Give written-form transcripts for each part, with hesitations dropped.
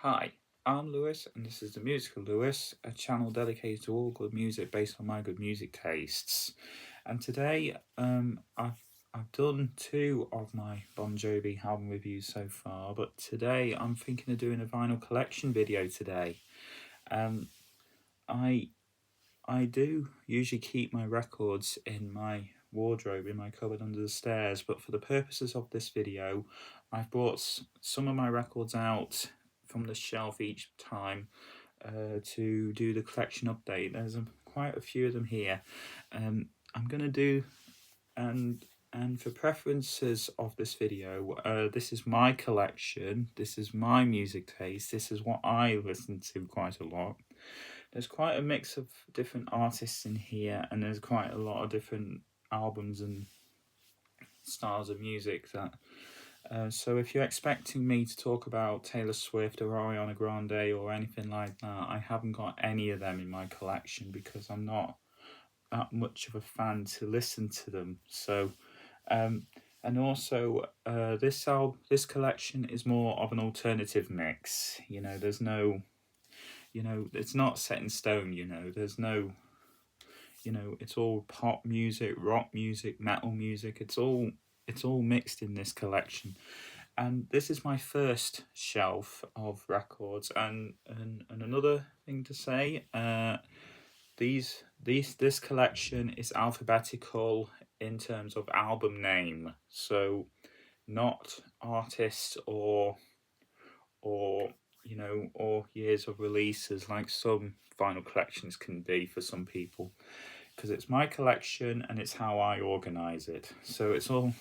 Hi, I'm Lewis, and this is the MusicaLewis, a channel dedicated to all good music based on my good music tastes. And today, I've done two of my Bon Jovi album reviews so far, but today I'm thinking of doing a vinyl collection video today. Um, I I do usually keep my records in my wardrobe in my cupboard under the stairs, but for the purposes of this video, I've brought some of my records out from the shelf each time to do the collection update. There's quite a few of them here. I'm gonna do and for preferences of this video, this is my collection, this is my music taste, this is what I listen to quite a lot. There's quite a mix of different artists in here, and there's quite a lot of different albums and styles of music that so if you're expecting me to talk about Taylor Swift or Ariana Grande or anything like that, I haven't got any of them in my collection because I'm not that much of a fan to listen to them. So and also this collection is more of an alternative mix. There's no, it's not set in stone. There's no, it's all pop music, rock music, metal music. It's all mixed in this collection. And this is my first shelf of records. And another thing to say, this collection is alphabetical in terms of album name, so not artists or or years of releases like some vinyl collections can be for some people, because it's my collection and it's how I organize it. So it's all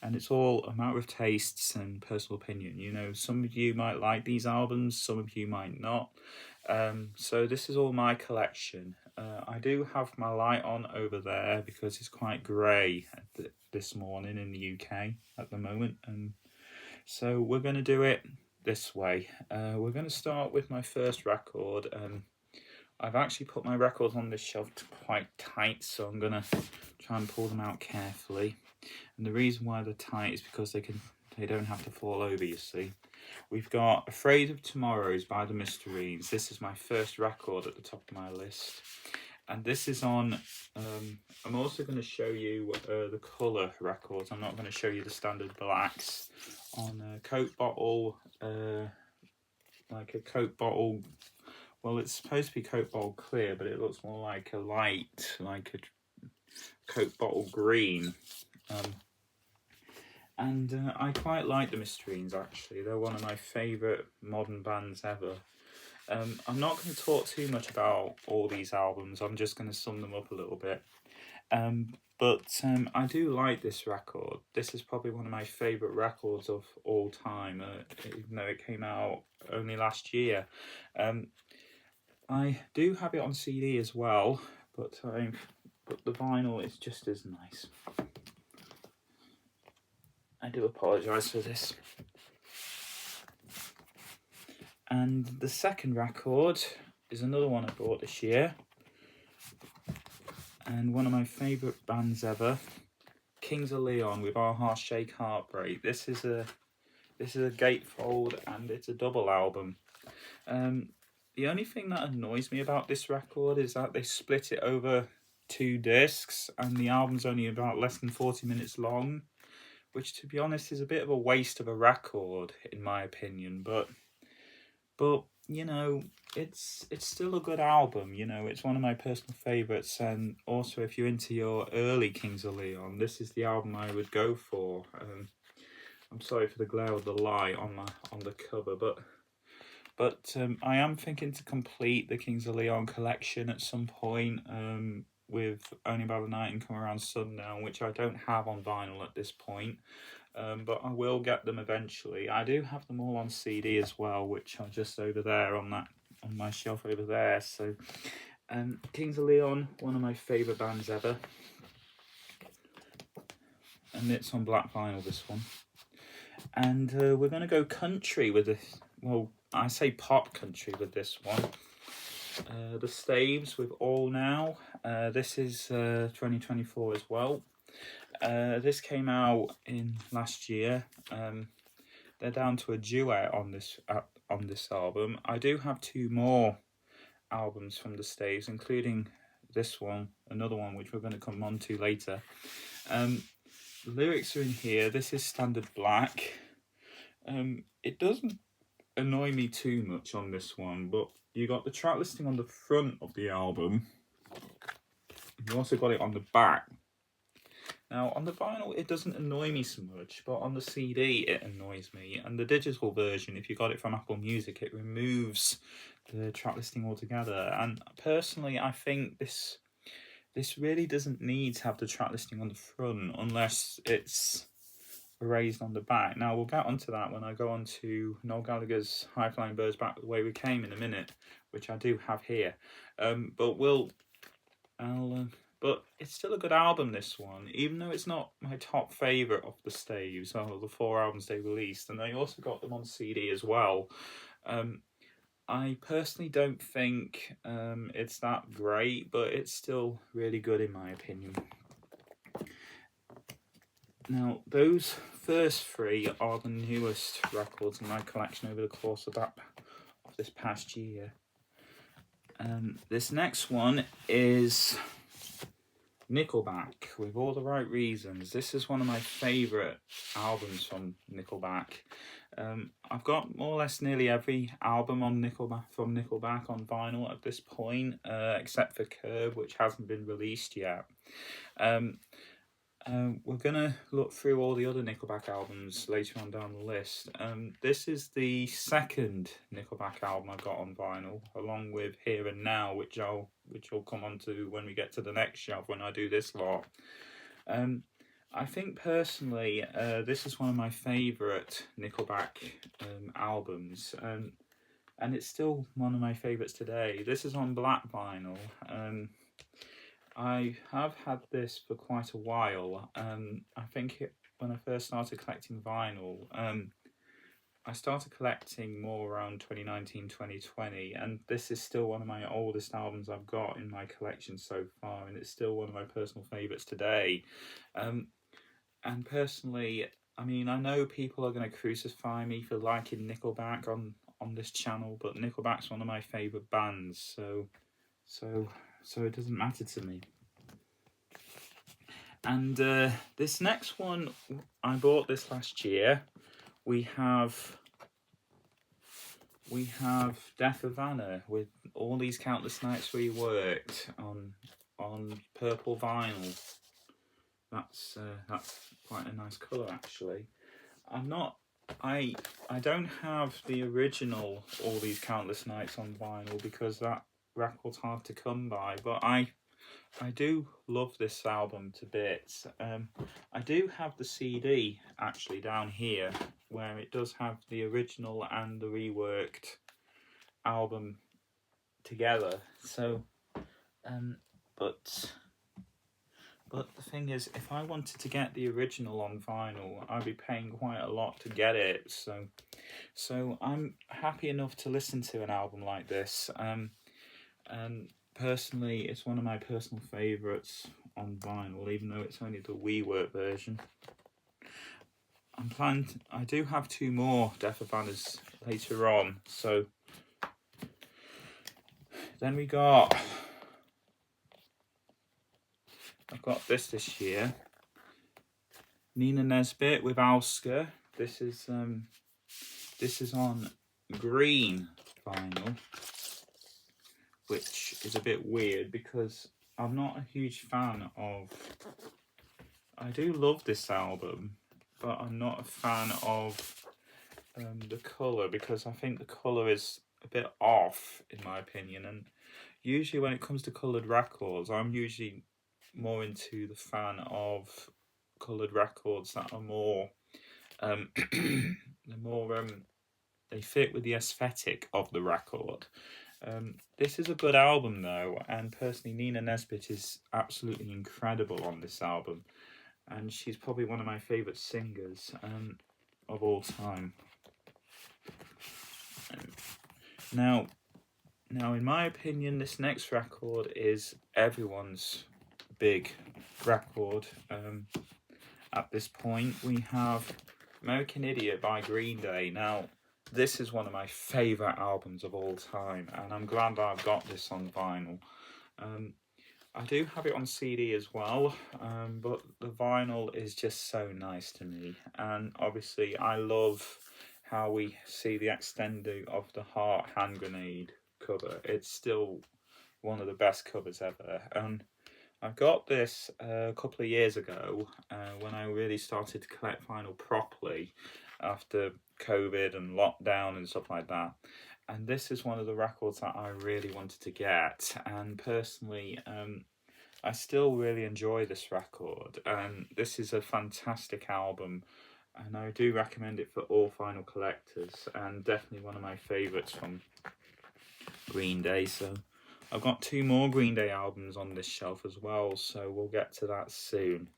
a matter of tastes and personal opinion. Some of you might like these albums, some of you might not. So this is all my collection. I do have my light on over there because it's quite grey this morning in the UK at the moment. So we're going to do it this way. We're going to start with my first record. I've actually put my records on this shelf quite tight, so I'm going to try and pull them out carefully. And the reason why they're tight is because they don't have to fall over, you see. We've got Afraid of Tomorrows by the Mysteries. This is my first record at the top of my list. And this is on, I'm also going to show you the colour records. I'm not going to show you the standard blacks. On a Coke bottle, like a Coke bottle, well, it's supposed to be Coke bottle clear, but it looks more like a light, like a Coke bottle green. And I quite like the Mysteries, actually. They're one of my favourite modern bands ever. I'm not going to talk too much about all these albums. I'm just going to sum them up a little bit. But I do like this record. This is probably one of my favourite records of all time, even though it came out only last year. I do have it on CD as well, but the vinyl is just as nice. I do apologise for this. And the second record is another one I bought this year, and one of my favourite bands ever, Kings of Leon with Our Hearts Shake Heartbreak. This is a gatefold and it's a double album. The only thing that annoys me about this record is that they split it over 2 discs and the album's only about less than 40 minutes long, which, to be honest, is a bit of a waste of a record in my opinion. But it's still a good album. It's one of my personal favourites. And also, if you're into your early Kings of Leon, this is the album I would go for. I'm sorry for the glare of the light on the cover, but I am thinking to complete the Kings of Leon collection at some point, with Only About the Night and Come Around Sundown, which I don't have on vinyl at this point. But I will get them eventually. I do have them all on CD as well, which are just over there on my shelf over there. So, Kings of Leon, one of my favourite bands ever, and it's on black vinyl, this one. And we're going to go country with this. Well, I say pop country with this one. The Staves with All Now. This is 2024 as well. This came out in last year. They're down to a duet on on this album. I do have 2 more albums from the Staves, including this one, another one which we're going to come on to later. The lyrics are in here. This is standard black. It doesn't annoy me too much on this one, but you got the track listing on the front of the album. You also got it on the back. Now, on the vinyl, it doesn't annoy me so much, but on the CD, it annoys me. And the digital version, if you got it from Apple Music, it removes the track listing altogether. And personally, I think this really doesn't need to have the track listing on the front unless it's erased on the back. Now, we'll get onto that when I go on to Noel Gallagher's High Flying Birds Back the Way We Came in a minute, which I do have here. But it's still a good album, this one, even though it's not my top favourite of the Staves, or the 4 albums they released, and I also got them on CD as well. I personally don't think it's that great, but it's still really good in my opinion. Now, those first 3 are the newest records in my collection over the course of this past year. This next one is Nickelback, With All the Right Reasons. This is one of my favourite albums from Nickelback. I've got more or less nearly every album on from Nickelback on vinyl at this point, except for Curb, which hasn't been released yet. We're going to look through all the other Nickelback albums later on down the list. This is the second Nickelback album I got on vinyl, along with Here and Now, which I'll come on to when we get to the next shelf, when I do this lot. I think personally, this is one of my favourite Nickelback albums, and it's still one of my favourites today. This is on black vinyl. I have had this for quite a while. I think when I first started collecting vinyl, I started collecting more around 2019, 2020, and this is still one of my oldest albums I've got in my collection so far, and it's still one of my personal favourites today. And personally, I mean, I know people are going to crucify me for liking Nickelback on this channel, but Nickelback's one of my favourite bands, so it doesn't matter to me. And this next one, I bought this last year. We have Death of Anna with All These Countless Nights We Worked on purple vinyl. That's quite a nice colour, actually. I don't have the original All These Countless Nights on vinyl because that record's hard to come by, but I do love this album to bits. I do have the CD actually down here, where it does have the original and the reworked album together. So, but the thing is, if I wanted to get the original on vinyl, I'd be paying quite a lot to get it. So I'm happy enough to listen to an album like this. And personally, it's one of my personal favourites on vinyl, even though it's only the rework version. I do have 2 more Death of Annas later on. So then I've got this year, Nina Nesbitt with Oscar. This is on green vinyl, which is a bit weird because I'm not a huge fan of... I do love this album, but I'm not a fan of the colour, because I think the colour is a bit off, in my opinion. And usually when it comes to coloured records, I'm usually more into the fan of coloured records that are more... they fit with the aesthetic of the record. This is a good album though, and personally Nina Nesbitt is absolutely incredible on this album, and she's probably one of my favourite singers of all time. Now in my opinion, this next record is everyone's big record. At this point, we have American Idiot by Green Day. Now, this is one of my favourite albums of all time, and I'm glad that I've got this on vinyl. I do have it on CD as well, but the vinyl is just so nice to me. And obviously, I love how we see the extending of the Heart hand grenade cover. It's still one of the best covers ever. And I got this a couple of years ago when I really started to collect vinyl properly after COVID and lockdown and stuff like that. And this is one of the records that I really wanted to get. And personally, I still really enjoy this record. And this is a fantastic album. And I do recommend it for all vinyl collectors. And definitely one of my favourites from Green Day. So I've got 2 more Green Day albums on this shelf as well, so we'll get to that soon.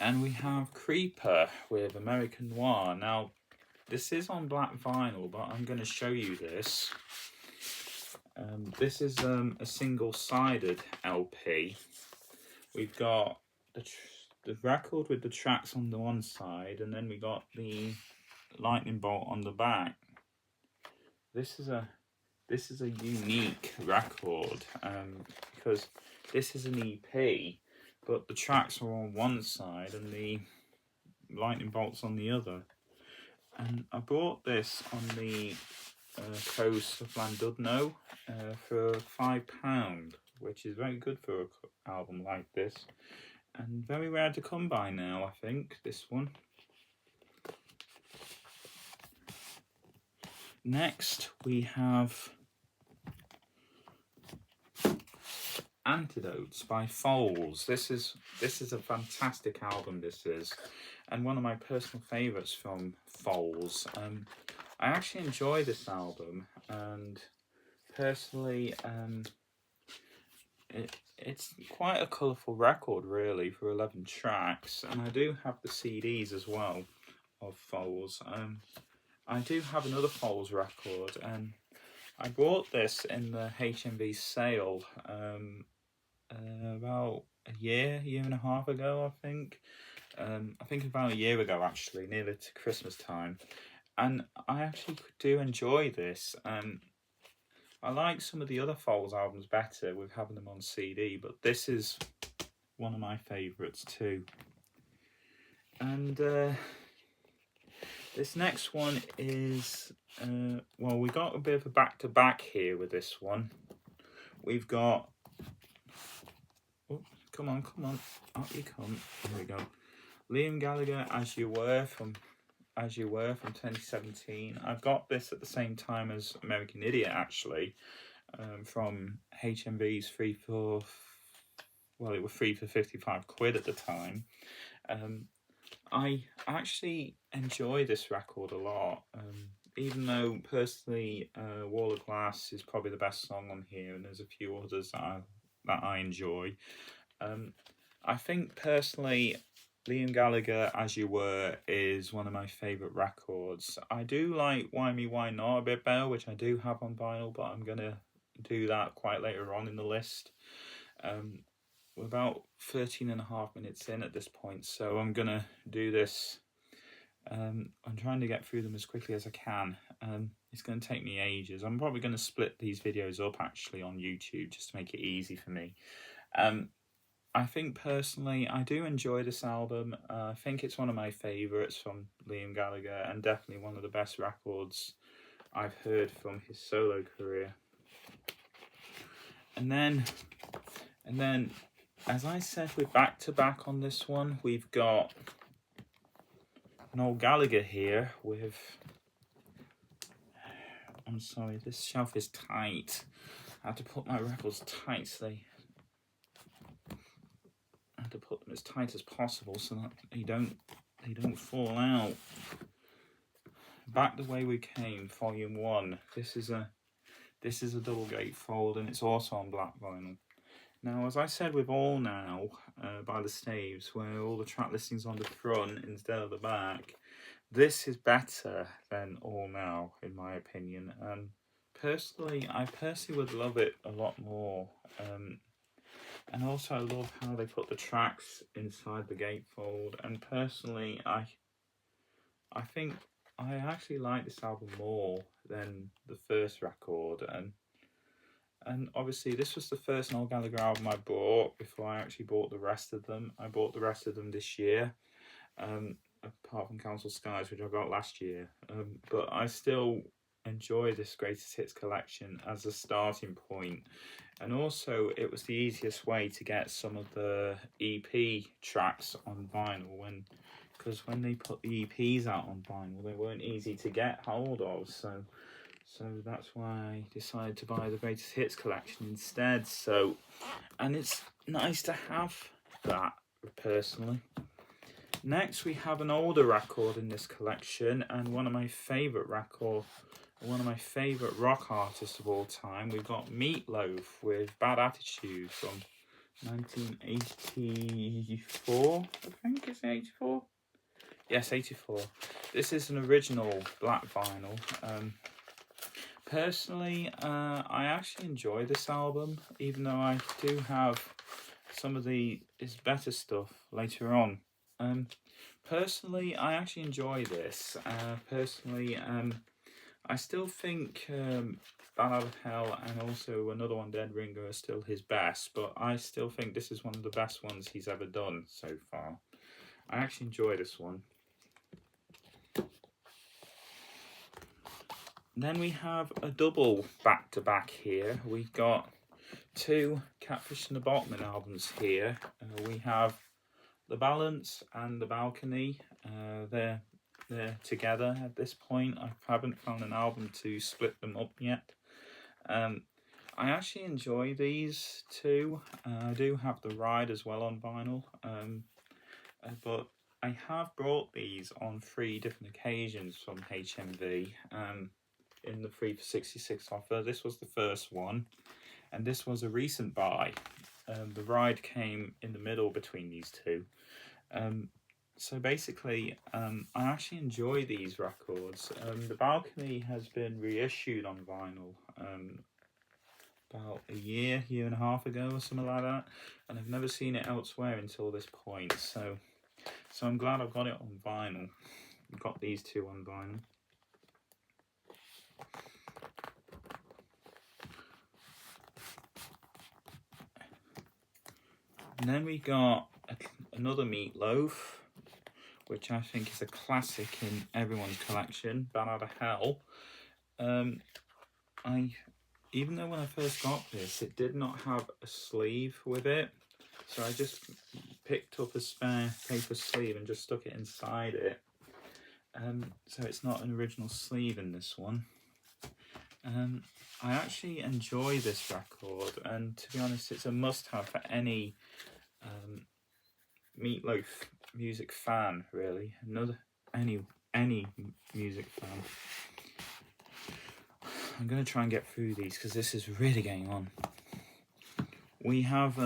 And we have Creeper with American Noir. Now, this is on black vinyl, but I'm going to show you this. This is a single-sided LP. We've got the record with the tracks on the one side, and then we got the lightning bolt on the back. This is a unique record because this is an EP, but the tracks are on one side and the lightning bolts on the other. And I bought this on the coast of Llandudno for £5, which is very good for an album like this, and very rare to come by now, I think, this one. Next we have Antidotes by Foals. This is a fantastic album, this is, and one of my personal favourites from Foals. I actually enjoy this album, and personally it's quite a colourful record really for 11 tracks, and I do have the CDs as well of Foals. I do have another Foals record, and I bought this in the HMV sale about a year and a half ago, I think. I think about a year ago, actually, nearly to Christmas time. And I actually do enjoy this. I like some of the other Foals albums better with having them on CD, but this is one of my favourites too. And this next one is, well, we got a bit of a back-to-back here with this one. We've got, oh, come on, out you come, here we go. Liam Gallagher, As You Were from 2017. I've got this at the same time as American Idiot, actually, from HMV's it was 3 for £55 at the time. I actually enjoy this record a lot, even though personally Wall of Glass is probably the best song on here, and there's a few others that I enjoy. I think personally Liam Gallagher, As You Were, is one of my favourite records. I do like Why Me, Why Not a bit better, which I do have on vinyl, but I'm going to do that quite later on in the list. We're about 13.5 minutes in at this point, so I'm going to do this. I'm trying to get through them as quickly as I can. It's going to take me ages. I'm probably going to split these videos up, actually, on YouTube, just to make it easy for me. I think personally I do enjoy this album. I think it's one of my favourites from Liam Gallagher, and definitely one of the best records I've heard from his solo career. And then as I said, we're back to back on this one. We've got Noel Gallagher here with, I'm sorry, this shelf is tight. I have to put my records tight so I have to put them as tight as possible so that they don't fall out. Back the Way We Came, Volume 1. This is a double gatefold, and it's also on black vinyl. Now, as I said with All Now by the Staves, where all the track listings on the front instead of the back, this is better than All Now, in my opinion. Personally, I would love it a lot more. And also I love how they put the tracks inside the gatefold. And personally, I think I actually like this album more than the first record, and obviously this was the first Noel Gallagher album I bought before I actually bought the rest of them. I bought the rest of them this year, apart from Council Skies, which I got last year. But I still enjoy this greatest hits collection as a starting point, and also it was the easiest way to get some of the EP tracks on vinyl because when they put the EPs out on vinyl, they weren't easy to get hold of. So that's why I decided to buy the greatest hits collection instead. So, and it's nice to have that personally. Next, we have an older record in this collection, and one of my favourite rock artists of all time. We've got Meatloaf with Bad Attitude from 1984, I think. Is it 84? Yes, 84. This is an original black vinyl. Personally, I actually enjoy this album, even though I do have some of his better stuff later on. Personally, I actually enjoy this. I still think Bad Out of Hell and also another one, Dead Ringer, are still his best, but I still think this is one of the best ones he's ever done so far. I actually enjoy this one. Then we have a double back-to-back here. We've got two Catfish and the Boatman albums here. We have The Balance and The Balcony. They're together at this point. I haven't found an album to split them up yet. I actually enjoy these two. I do have The Ride as well on vinyl. But I have brought these on 3 different occasions from HMV. In the 3 for 66 offer. This was the first one, and this was a recent buy. The Ride came in the middle between these two. So basically, I actually enjoy these records. The Balcony has been reissued on vinyl about a year and a half ago or something like that, and I've never seen it elsewhere until this point. So I'm glad I've got it on vinyl. I've got these two on vinyl. And then we got another Meatloaf, which I think is a classic in everyone's collection, Bad Out of Hell. Even though when I first got this, it did not have a sleeve with it, so I just picked up a spare paper sleeve and just stuck it inside it. So it's not an original sleeve in this one. I actually enjoy this record, and to be honest, it's a must-have for any Meatloaf music fan, really. Any music fan. I'm going to try and get through these because this is really getting on. We have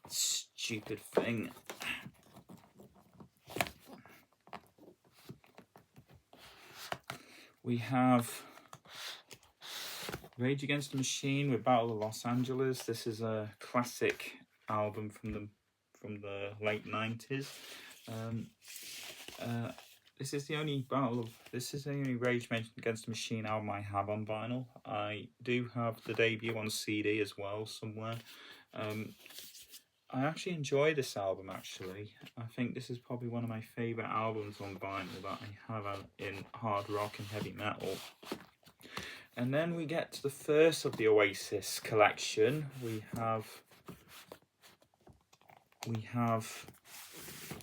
stupid thing. We have Rage Against the Machine with Battle of Los Angeles. This is a classic album from the late 90s. This is the only Rage Against the Machine album I have on vinyl. I do have the debut on CD as well somewhere. I actually enjoy this album, actually. I think this is probably one of my favourite albums on vinyl that I have in hard rock and heavy metal. And then we get to the first of the Oasis collection. We have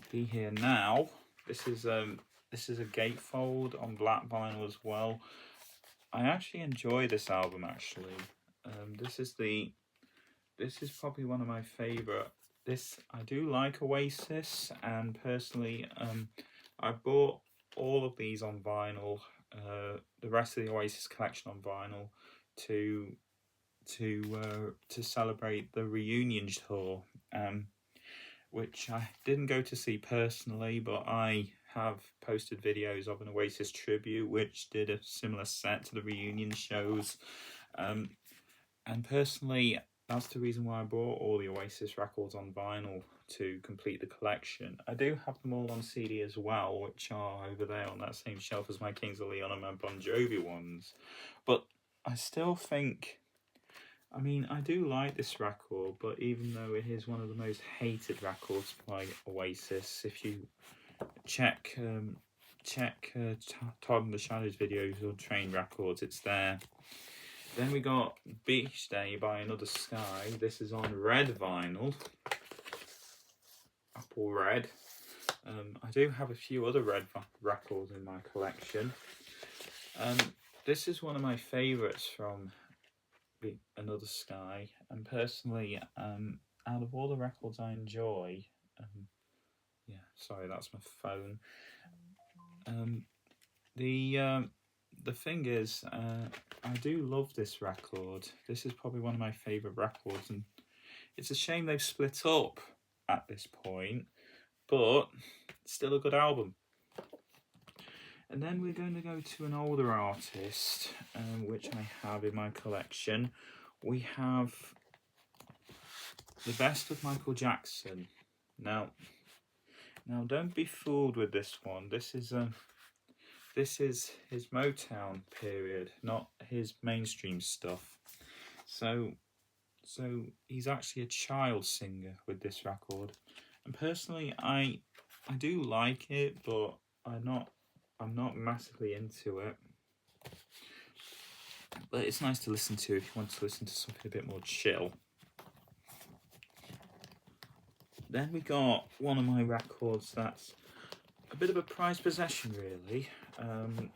Be Here Now. This is a gatefold on black vinyl as well. I actually enjoy this album, actually. This is probably one of my favourite. I do like Oasis, and personally, I bought all of these on vinyl, the rest of the Oasis collection on vinyl, to celebrate the reunion tour, which I didn't go to see personally, but I have posted videos of an Oasis tribute, which did a similar set to the reunion shows, and personally, that's the reason why I bought all the Oasis records on vinyl to complete the collection. I do have them all on CD as well, which are over there on that same shelf as my Kings of Leon and my Bon Jovi ones. But I still think, I mean, I do like this record, but even though it is one of the most hated records by Oasis, if you check Todd and the Shadows videos or Train Records, it's there. Then we got Beach Day by Another Sky. This is on red vinyl, apple red. I do have a few other red records in my collection. This is one of my favourites from Another Sky, and personally, out of all the records I enjoy, yeah, sorry, that's my phone. The thing is, I do love this record. This is probably one of my favourite records, and it's a shame they've split up at this point, but it's still a good album. And then we're going to go to an older artist, which I have in my collection. We have The Best of Michael Jackson. Now don't be fooled with this one. This is his Motown period, not his mainstream stuff. So he's actually a child singer with this record. And personally, I do like it, but I'm not massively into it. But it's nice to listen to if you want to listen to something a bit more chill. Then we got one of my records that's a bit of a prized possession, really,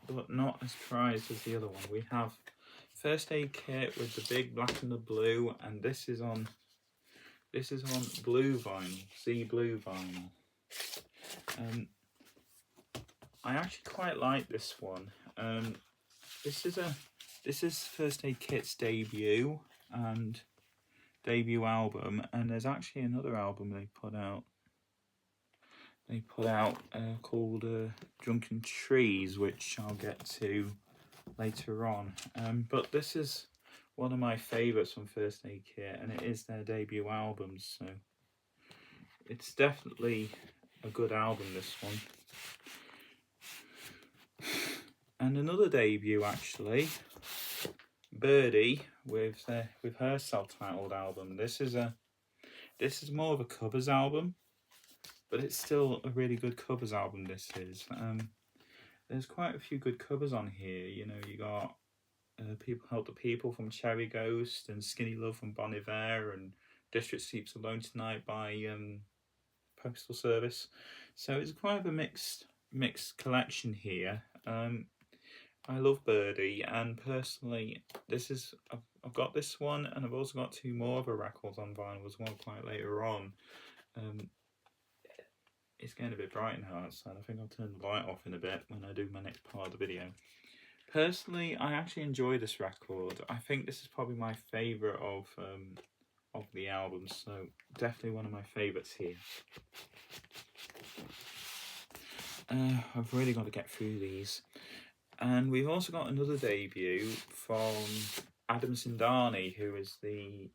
but not as prized as the other one. We have First Aid Kit with the big black and the blue, and this is on blue vinyl, Z blue vinyl. I actually quite like this one. This is First Aid Kit's debut album, and there's actually another album they put out called Drunken Trees, which I'll get to later on. But this is one of my favourites from First Aid Kit, and it is their debut album, so it's definitely a good album, this one. And another debut, actually, Birdie with her self-titled album. This is more of a covers album, but it's still a really good covers album. This is. There's quite a few good covers on here. You know, you got People Help the People from Cherry Ghost, and Skinny Love from Bon Iver, and District Sleeps Alone Tonight by Postal Service. So it's quite of a mixed collection here. I love Birdie, and personally, I've got this one, and I've also got two more other records on vinyl as well quite later on. It's getting a bit bright now outside. I think I'll turn the light off in a bit when I do my next part of the video. Personally, I actually enjoy this record. I think this is probably my favourite of the album, so definitely one of my favourites here. I've really got to get through these. And we've also got another debut from Adam Sindani, who is the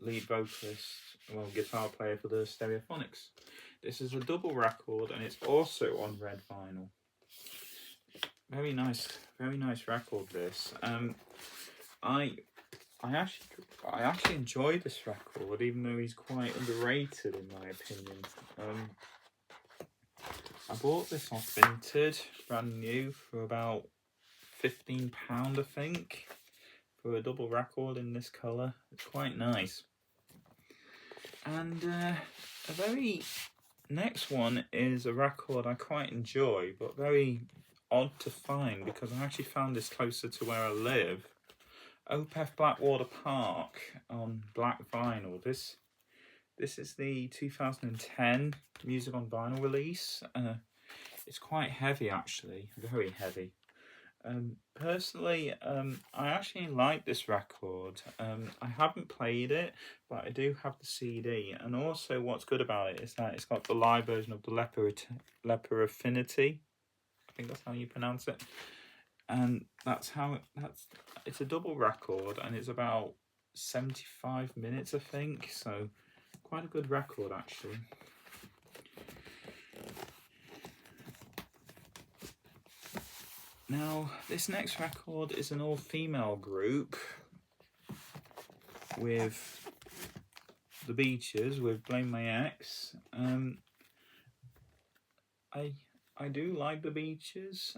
lead vocalist, guitar player for the Stereophonics. This is a double record, and it's also on red vinyl. Very nice record. This. I actually enjoy this record, even though he's quite underrated in my opinion. I bought this off Vinted, brand new, for about £15, I think, for a double record in this colour. It's quite nice. And the very next one is a record I quite enjoy, but very odd to find, because I actually found this closer to where I live. Opeth Blackwater Park on black vinyl. This is the 2010 Music on Vinyl release. It's quite heavy, actually, very heavy. Personally, I actually like this record. I haven't played it, but I do have the CD. And also, what's good about it is that it's got the live version of the Leper Affinity. I think that's how you pronounce it. and it's a double record, and it's about 75 minutes, I think, so quite a good record actually. Now, this next record is an all-female group with the Beaches, with Blame My Ex. I do like the Beaches.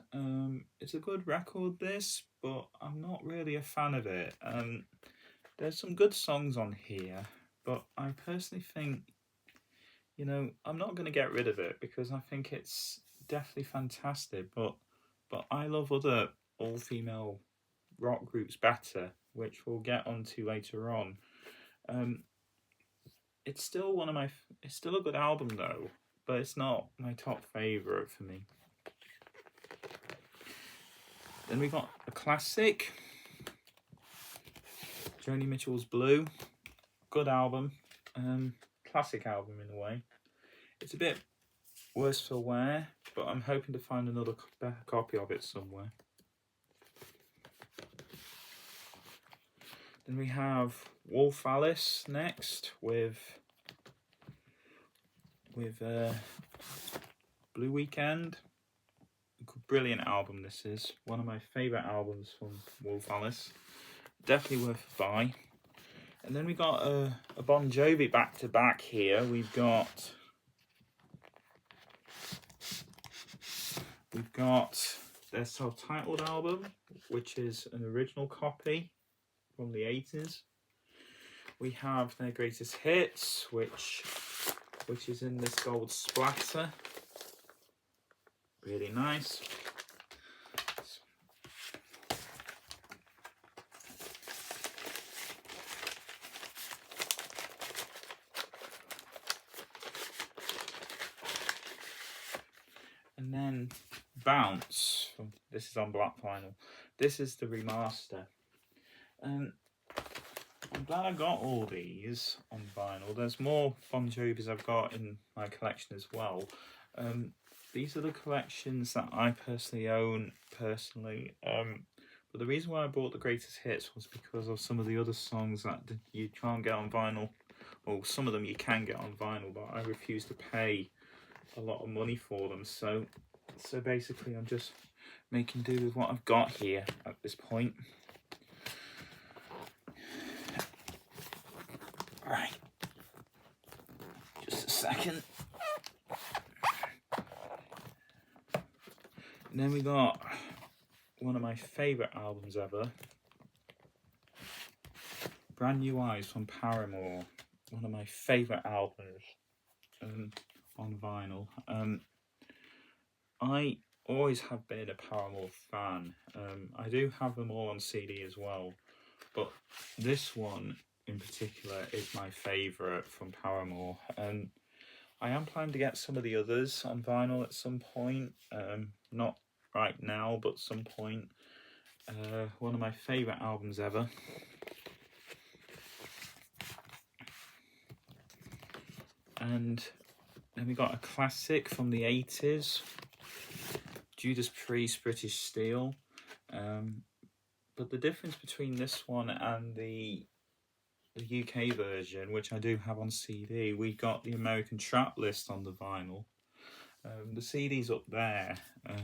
It's a good record, this, but I'm not really a fan of it. There's some good songs on here, but I personally think, I'm not going to get rid of it because I think it's definitely fantastic. But I love other all-female rock groups better, which we'll get onto later on. It's still it's still a good album though, but it's not my top favourite for me. Then we got a classic, Joni Mitchell's Blue. Good album, classic album in a way. It's a bit worse for wear, but I'm hoping to find another copy of it somewhere. Then we have Wolf Alice next with Blue Weekend. Brilliant album this is. One of my favourite albums from Wolf Alice. Definitely worth a buy. And then we got a Bon Jovi back-to-back here. We've got their self-titled album, which is an original copy from the 80s. We have their greatest hits, which is in this gold splatter. Really nice. And then Bounce. This is on black vinyl. This is the remaster. I'm glad I got all these on vinyl. There's more Bon Jovis I've got in my collection as well. These are the collections that I personally own, but the reason why I bought the greatest hits was because of some of the other songs that you can't get on vinyl. Well, some of them you can get on vinyl, but I refuse to pay a lot of money for them. So basically I'm just making do with what I've got here at this point. Right, just a second. And then we got one of my favourite albums ever, Brand New Eyes from Paramore. One of my favourite albums on vinyl. I always have been a Paramore fan. I do have them all on CD as well, but this one in particular is my favourite from Paramore. I am planning to get some of the others on vinyl at some point. Not right now, but some point. One of my favourite albums ever. And then we got a classic from the 80s, Judas Priest, British Steel. But the difference between this one and the UK version, which I do have on CD, we got the American track list on the vinyl. The CD's up there,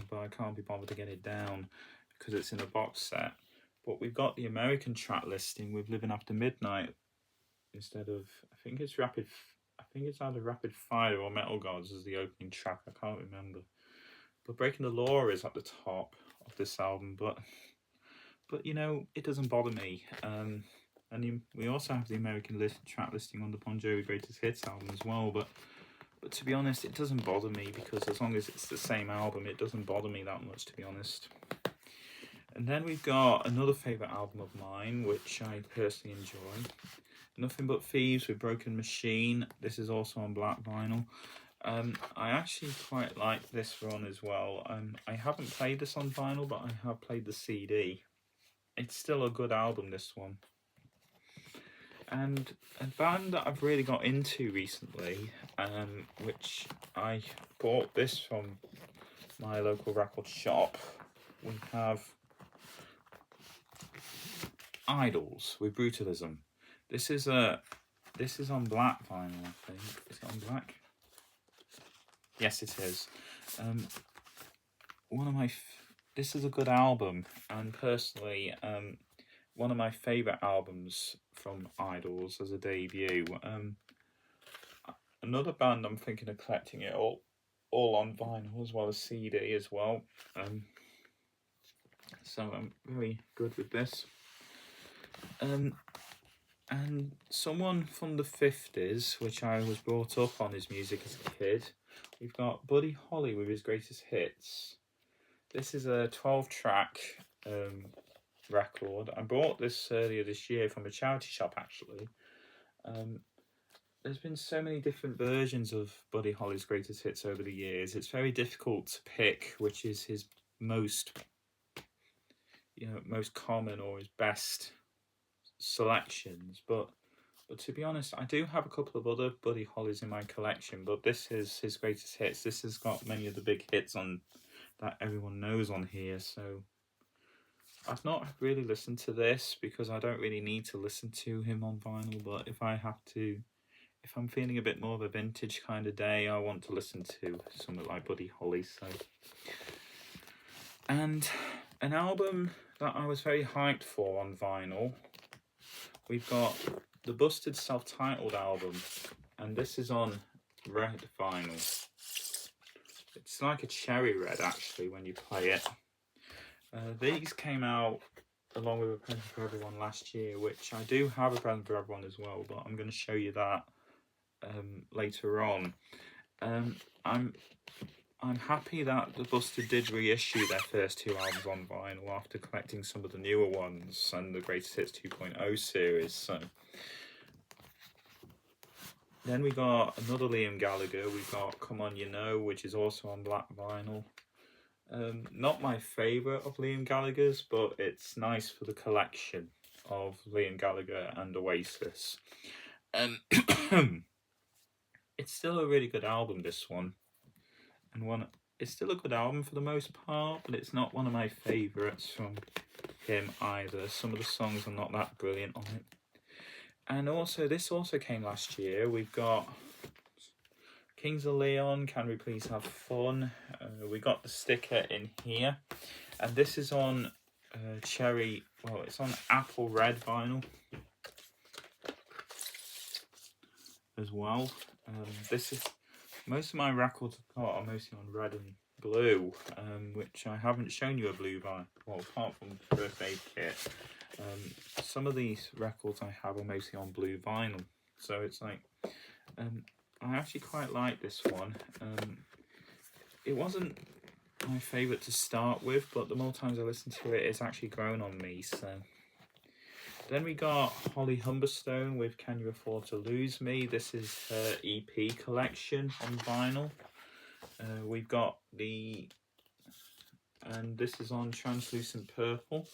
but I can't be bothered to get it down because it's in a box set. But we've got the American track listing with Living After Midnight instead of, I think it's either Rapid Fire or Metal Gods as the opening track. I can't remember. But Breaking the Law is at the top of this album, but it doesn't bother me. And we also have the American track listing on the Bon Jovi Greatest Hits album as well, but to be honest, it doesn't bother me because as long as it's the same album, it doesn't bother me that much, to be honest. And then we've got another favourite album of mine, which I personally enjoy, Nothing But Thieves with Broken Machine. This is also on black vinyl. I actually quite like this run as well. I haven't played this on vinyl, but I have played the CD. It's still a good album, this one. And a band that I've really got into recently, which I bought this from my local record shop, we have Idols with Brutalism. This is on black vinyl, I think. Is it on black? Yes, it is. This is a good album, and personally, one of my favourite albums from Idols as a debut. Another band I'm thinking of collecting it all on vinyl as well as CD as well. So I'm very good with this. And someone from the 50s, which I was brought up on his music as a kid. We've got Buddy Holly with his greatest hits. This is a 12-track record. I bought this earlier this year from a charity shop, actually. There's been so many different versions of Buddy Holly's greatest hits over the years. It's very difficult to pick which is his most common or his best selections. But to be honest, I do have a couple of other Buddy Hollys in my collection, but this is his greatest hits. This has got many of the big hits on that everyone knows on here, so I've not really listened to this because I don't really need to listen to him on vinyl, but if I'm feeling a bit more of a vintage kind of day, I want to listen to something like Buddy Holly. So, and an album that I was very hyped for on vinyl, we've got the Busted self-titled album, and this is on red vinyl. It's like a cherry red, actually, when you play it. These came out along with A Present for Everyone last year, which I do have A Present for Everyone as well, but I'm going to show you that later on. I'm happy that the Busted did reissue their first two albums on vinyl after collecting some of the newer ones and the Greatest Hits 2.0 series. So then we got another Liam Gallagher. We got Come On You Know, which is also on black vinyl. Not my favourite of Liam Gallagher's, but it's nice for the collection of Liam Gallagher and Oasis. It's still a really good album, this one. And it's still a good album for the most part, but it's not one of my favourites from him either. Some of the songs are not that brilliant on it. And also, this also came last year. We've got Kings of Leon, Can We Please Have Fun? We got the sticker in here. And this is on it's on apple red vinyl as well. Most of my records I've got are mostly on red and blue, which I haven't shown you a blue vinyl, apart from the First Aid Kit. Some of these records I have are mostly on blue vinyl, so it's like, I actually quite like this one. It wasn't my favourite to start with, but the more times I listen to it, it's actually grown on me. So then we got Holly Humberstone with Can You Afford to Lose Me? This is her EP collection on vinyl. We've got and this is on Translucent Purple.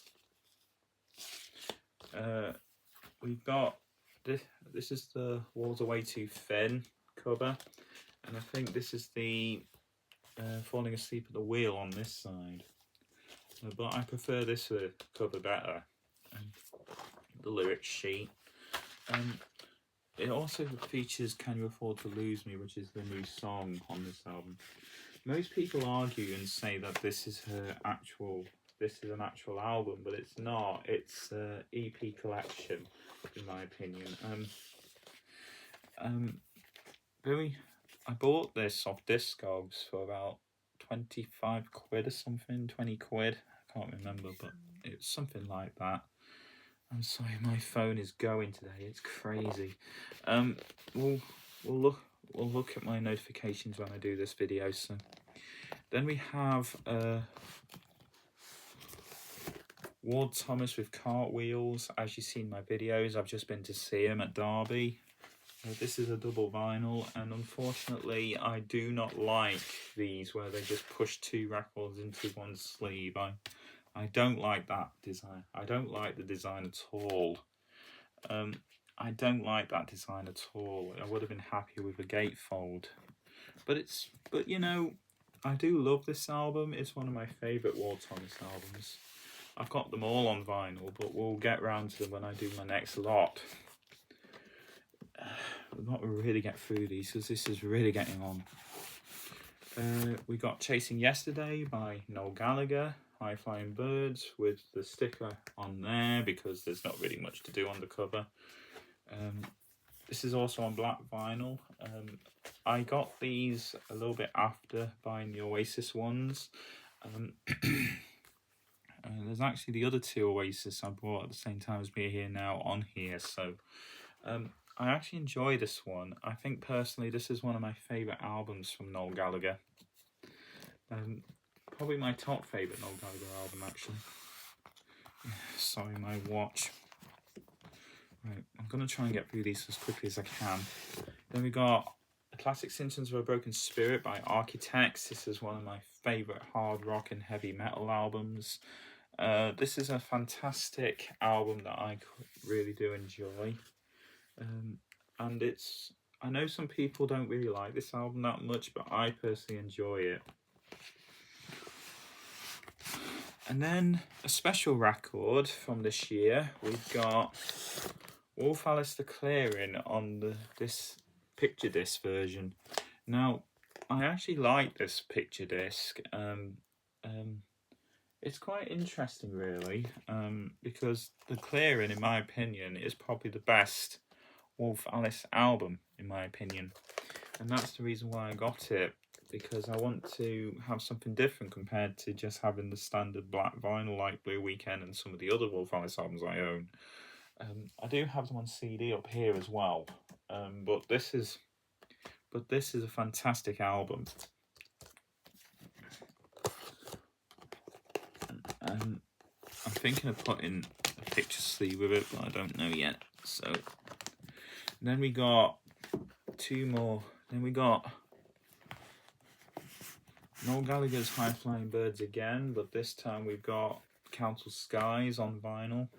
We've got this is the Walls Are Way Too Thin cover, and I think this is the Falling Asleep at the Wheel on this side, but I prefer this cover better. And the lyric sheet. It also features Can You Afford to Lose Me, which is the new song on this album. Most people argue and say that this is an actual album, but it's not. It's an EP collection, in my opinion. I bought this off Discogs for about 25 quid or something, 20 quid. I can't remember, but it's something like that. I'm sorry, my phone is going today. It's crazy. We'll look at my notifications when I do this video. So then we have Ward Thomas with Cartwheels. As you see in my videos, I've just been to see him at Derby. This is a double vinyl, and unfortunately, I do not like these where they just push two records into one sleeve. I don't like that design. I don't like the design at all. I don't like that design at all. I would have been happier with a gatefold. But you know, I do love this album. It's one of my favourite Ward Thomas albums. I've got them all on vinyl, but we'll get round to them when I do my next lot. We've got to really get through these because this is really getting on. We got Chasing Yesterday by Noel Gallagher, High Flying Birds, with the sticker on there because there's not really much to do on the cover. This is also on black vinyl. I got these a little bit after buying the Oasis ones. There's actually the other two Oasis I bought at the same time as Be Here Now on here, so I actually enjoy this one. I think personally this is one of my favourite albums from Noel Gallagher. Probably my top favourite Noel Gallagher album, actually. Sorry, my watch. Right, I'm going to try and get through these as quickly as I can. Then we got The Classic Symptoms of a Broken Spirit by Architects. This is one of my favourite hard rock and heavy metal albums. This is a fantastic album that I really do enjoy. And I know some people don't really like this album that much, but I personally enjoy it. And then a special record from this year, we've got Wolf Alistair Clearing on this picture disc version. Now, I actually like this picture disc. It's quite interesting, really, because The Clearing, in my opinion, is probably the best Wolf Alice album, in my opinion. And that's the reason why I got it, because I want to have something different compared to just having the standard black vinyl like Blue Weekend and some of the other Wolf Alice albums I own. I do have them on CD up here as well, but this is a fantastic album. I'm thinking of putting a picture sleeve with it, but I don't know yet. So then we got two more. Then we got Noel Gallagher's High Flying Birds again, but this time we've got Council Skies on vinyl.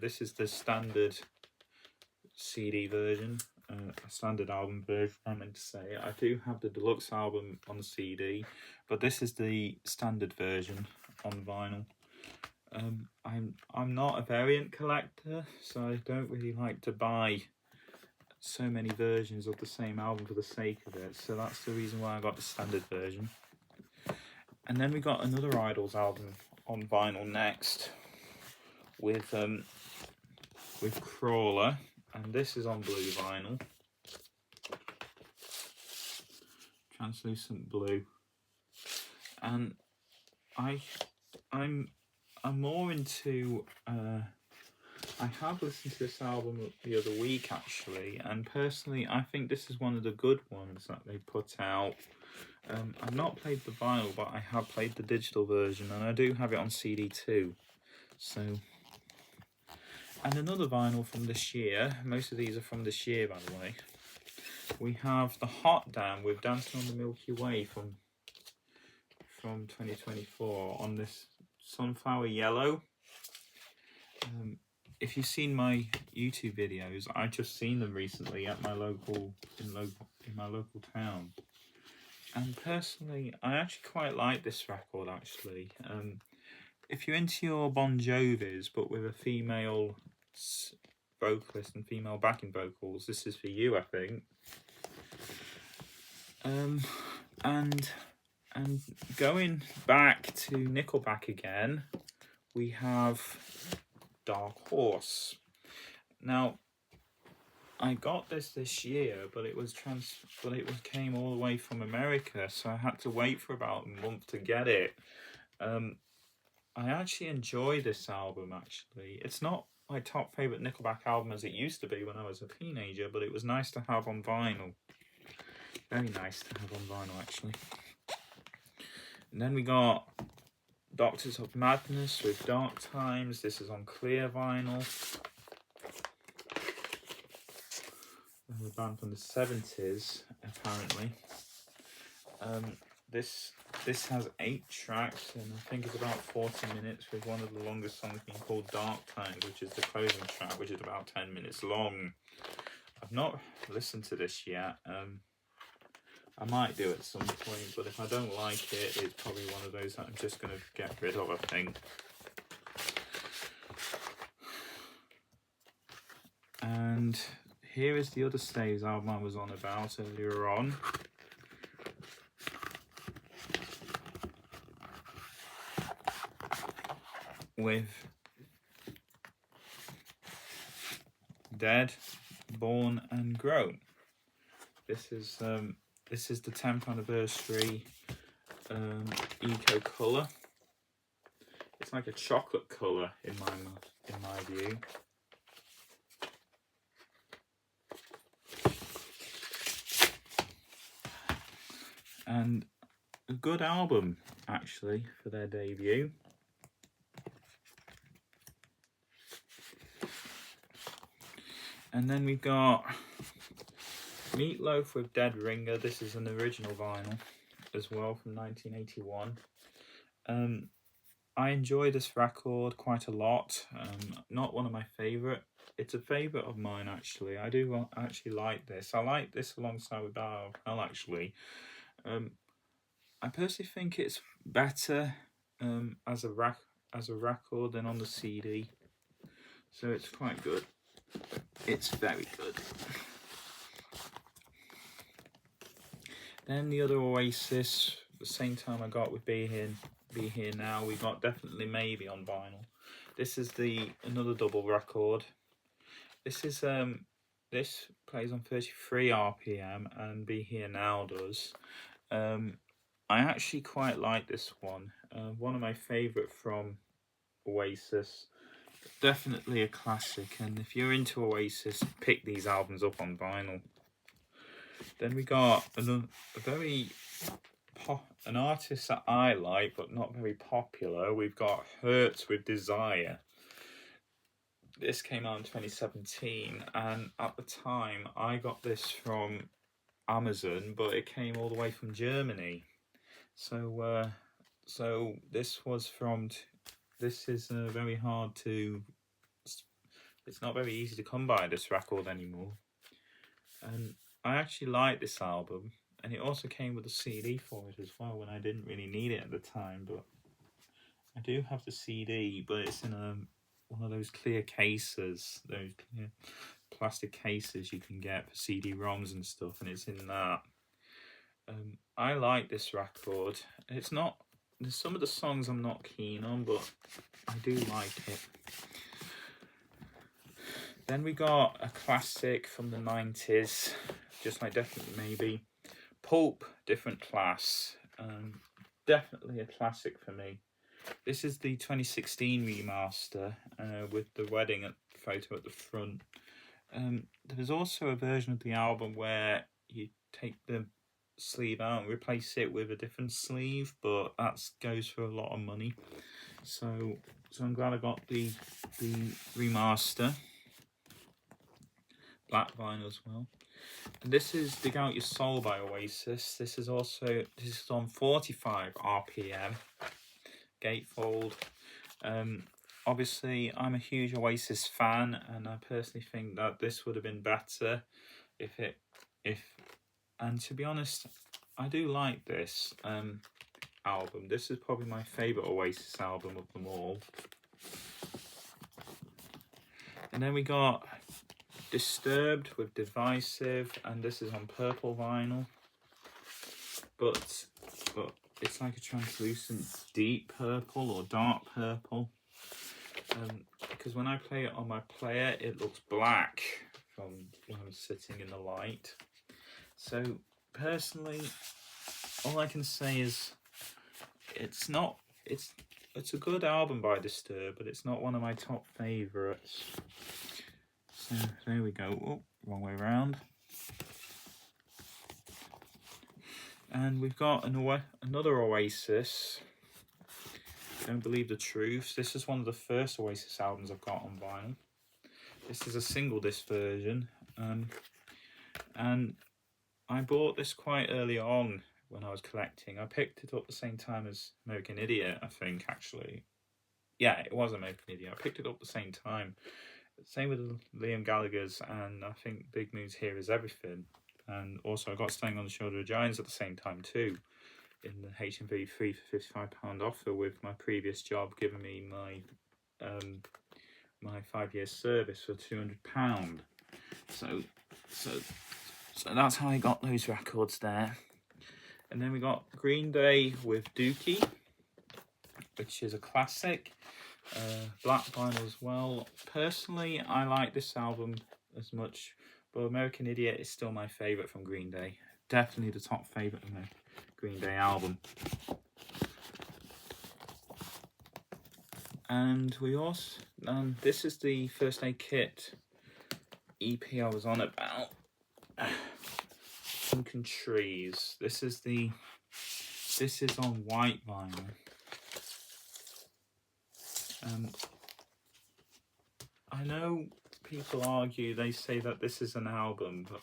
This is the standard CD version, a standard album version, I meant to say. I do have the deluxe album on the CD, but this is the standard version on vinyl. I'm not a variant collector, so I don't really like to buy so many versions of the same album for the sake of it, so that's the reason why I got the standard version. And then we got another Idols album on vinyl next with Crawler, and this is on blue vinyl, translucent blue. And I'm more into I have listened to this album the other week actually, and personally I think this is one of the good ones that they put out. I've not played the vinyl, but I have played the digital version, and I do have it on CD too. So, and another vinyl from this year, most of these are from this year by the way, we have The Hot Dam with Dancing on the Milky Way from 2024 on this sunflower yellow. If you've seen my YouTube videos, I just seen them recently at my local in my local town, and personally I actually quite like this record actually. If you're into your Bon Jovis but with a female vocalist and female backing vocals, this is for you, I think. And going back to Nickelback again, we have Dark Horse. Now, I got this year, but it came all the way from America, so I had to wait for about a month to get it. I actually enjoy this album, actually. It's not my top favourite Nickelback album as it used to be when I was a teenager, but it was nice to have on vinyl. Very nice to have on vinyl, actually. And then we got Doctors of Madness with Dark Times. This is on clear vinyl. A band from the 70s, apparently. This has 8 tracks, and I think it's about 40 minutes, with one of the longest songs being called Dark Times, which is the closing track, which is about 10 minutes long. I've not listened to this yet. I might do at some point, but if I don't like it, it's probably one of those that I'm just going to get rid of, I think. And here is the other Staves album I was on about earlier on. With Dead, Born and Grown. This is the 10th anniversary eco colour. It's like a chocolate colour in my view. And a good album actually for their debut. And then we've got Meatloaf with Dead Ringer. This is an original vinyl as well from 1981. I enjoy this record quite a lot. Not one of my favourite. It's a favourite of mine actually. I do actually like this. I like this alongside with Battle of Hell actually. I personally think it's better as a record than on the CD. So it's quite good. It's very good. Then the other Oasis, the same time I got with Be Here Now, we got Definitely Maybe on vinyl. This is another double record. This is this plays on 33 RPM and Be Here Now does. I actually quite like this one. One of my favourite from Oasis. Definitely a classic, and if you're into Oasis, pick these albums up on vinyl. Then we got an artist that I like but not very popular. We've got Hurts with Desire. This came out in 2017, and at the time I got this from Amazon, but it came all the way from Germany. So this is very hard to. It's not very easy to come by this record anymore. And I actually like this album, and it also came with a CD for it as well when I didn't really need it at the time. But I do have the CD, but it's in one of those clear cases, those clear plastic cases you can get for CD-ROMs and stuff, and it's in that. I like this record. There's some of the songs I'm not keen on, but I do like it. Then we got a classic from the 90s, just like Definitely Maybe. Pulp, Different Class. Definitely a classic for me. This is the 2016 remaster with the wedding photo at the front. There's also a version of the album where you take the sleeve out and replace it with a different sleeve, but that goes for a lot of money. So I'm glad I got the remaster. Black vinyl as well. And this is Dig Out Your Soul by Oasis. This is on 45 RPM. Gatefold. Obviously I'm a huge Oasis fan, and I personally think that this would have been better and to be honest, I do like this album. This is probably my favourite Oasis album of them all. And then we got Disturbed with Divisive, and this is on purple vinyl, but it's like a translucent deep purple or dark purple, because when I play it on my player it looks black from when I'm sitting in the light. So personally, all I can say is it's a good album by Disturbed, but it's not one of my top favourites. So there we go. Oh, wrong way around. And we've got another Oasis. Don't Believe the Truth. This is one of the first Oasis albums I've got on vinyl. This is a single disc version. And I bought this quite early on when I was collecting. I picked it up the same time as American Idiot, I think, actually. Yeah, it was American Idiot. I picked it up the same time. Same with Liam Gallagher's, and I think Big News Here Is Everything. And also I got Standing on the Shoulder of Giants at the same time too, in the HMV 3 for £55 offer, with my previous job giving me my 5 years service for £200. So that's how I got those records there. And then we got Green Day with Dookie, which is a classic. Black vinyl as well. Personally, I like this album as much, but American Idiot is still my favourite from Green Day. Definitely the top favourite of my Green Day album. And we also, this is the First Aid Kit EP I was on about. Sunken Trees. This is on white vinyl. I know people argue, they say that this is an album, but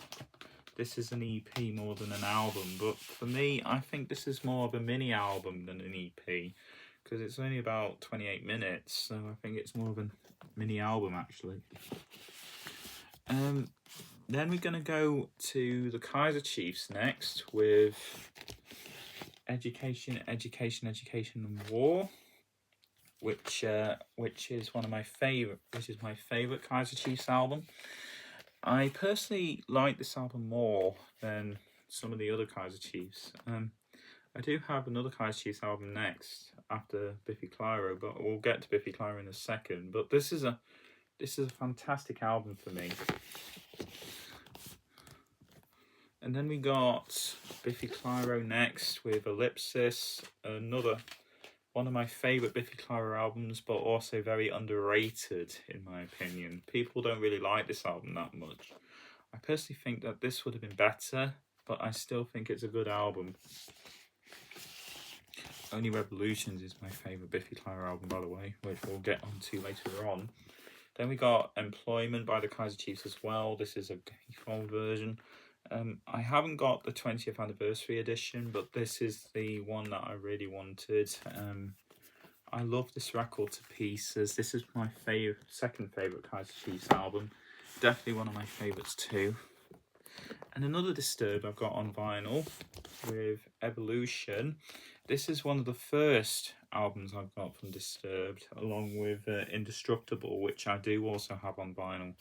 this is an EP more than an album. But for me, I think this is more of a mini album than an EP, because it's only about 28 minutes, so I think it's more of a mini album actually. Then we're going to go to the Kaiser Chiefs next with Education and War, which is my favorite Kaiser Chiefs album. I personally like this album more than some of the other Kaiser Chiefs. I do have another Kaiser Chiefs album next after Biffy Clyro, but we'll get to Biffy Clyro in a second. But this is a fantastic album for me. And then we got Biffy Clyro next with Ellipsis, another one of my favourite Biffy Clyro albums, but also very underrated in my opinion. People don't really like this album that much. I personally think that this would have been better, but I still think it's a good album. Only Revolutions is my favourite Biffy Clyro album, by the way, which we'll get onto later on. Then we got Employment by the Kaiser Chiefs as well. This is a gatefold version. I haven't got the 20th anniversary edition, but this is the one that I really wanted. I love this record to pieces. This is my second favourite Kaiser Chiefs album. Definitely one of my favourites too. And another Disturbed I've got on vinyl with Evolution. This is one of the first albums I've got from Disturbed, along with Indestructible, which I do also have on vinyl.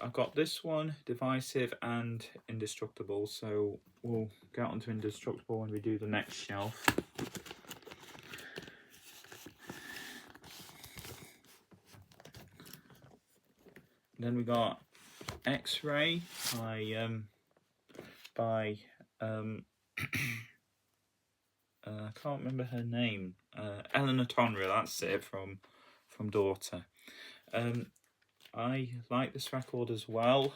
I've got this one, Divisive and Indestructible, so we'll get onto Indestructible when we do the next shelf. Then we got X-Ray by I can't remember her name. Eleanor Tonra, that's it, from Daughter. I like this record as well.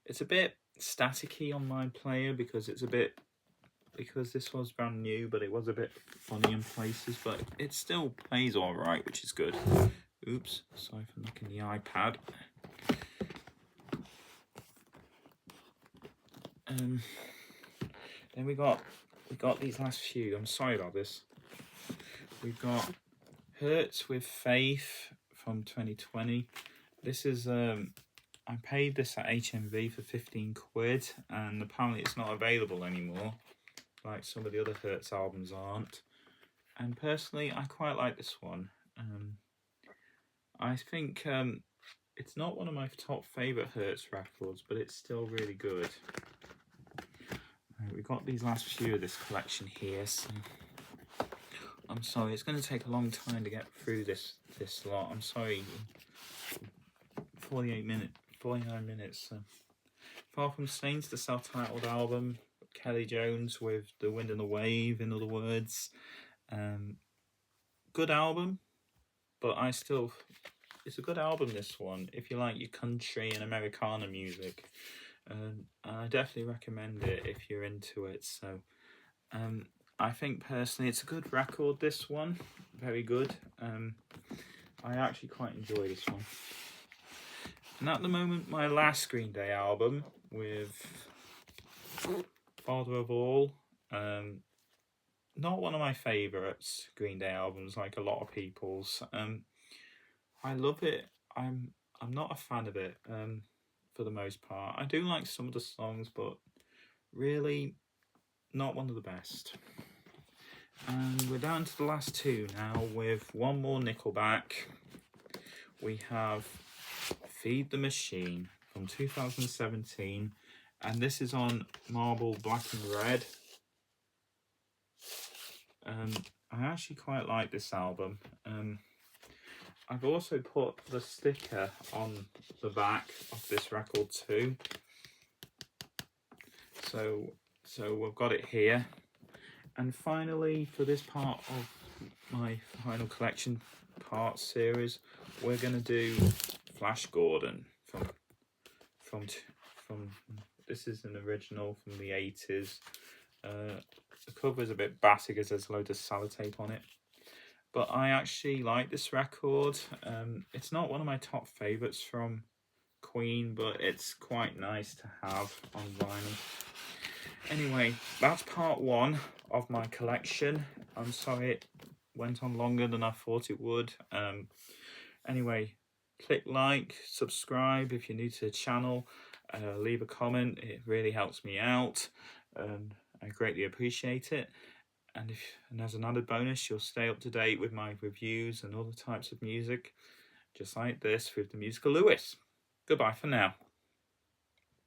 It's a bit staticky on my player because this was brand new, but it was a bit funny in places, but it still plays alright, which is good. Oops, sorry for knocking the iPad. Then we got these last few. I'm sorry about this. We've got Hurts with Faith from 2020. This is I paid this at HMV for 15 quid, and apparently it's not available anymore, like some of the other Hurts albums aren't. And personally, I quite like this one. I think it's not one of my top favourite Hurts records, but it's still really good. Right, we've got these last few of this collection here, so I'm sorry, it's going to take a long time to get through this lot. I'm sorry. 49 minutes. Far From Saints, the self-titled album. Kelly Jones with The Wind and the Wave, in other words. Good album, but it's a good album, this one, if you like your country and Americana music. I definitely recommend it if you're into it. So I think personally it's a good record, this one. Very good. I actually quite enjoy this one. And at the moment, my last Green Day album with Father of All. Not one of my favourites Green Day albums, like a lot of people's. I love it. I'm not a fan of it for the most part. I do like some of the songs, but really not one of the best. And we're down to the last two now with one more Nickelback. We have Feed the Machine from 2017, and this is on marble black and red. I actually quite like this album. I've also put the sticker on the back of this record too. So we've got it here. And finally, for this part of my final collection part series, we're going to do Flash Gordon from this is an original from the 80s. The cover is a bit batty because there's a load of sellotape on it, but I actually like this record. It's not one of my top favourites from Queen, but it's quite nice to have on vinyl. Anyway, that's part one of my collection. I'm sorry it went on longer than I thought it would. Anyway, click like, subscribe if you're new to the channel, leave a comment, it really helps me out, and I greatly appreciate it. And as an added bonus, you'll stay up to date with my reviews and other types of music, just like this with the MusicaLewis. Goodbye for now.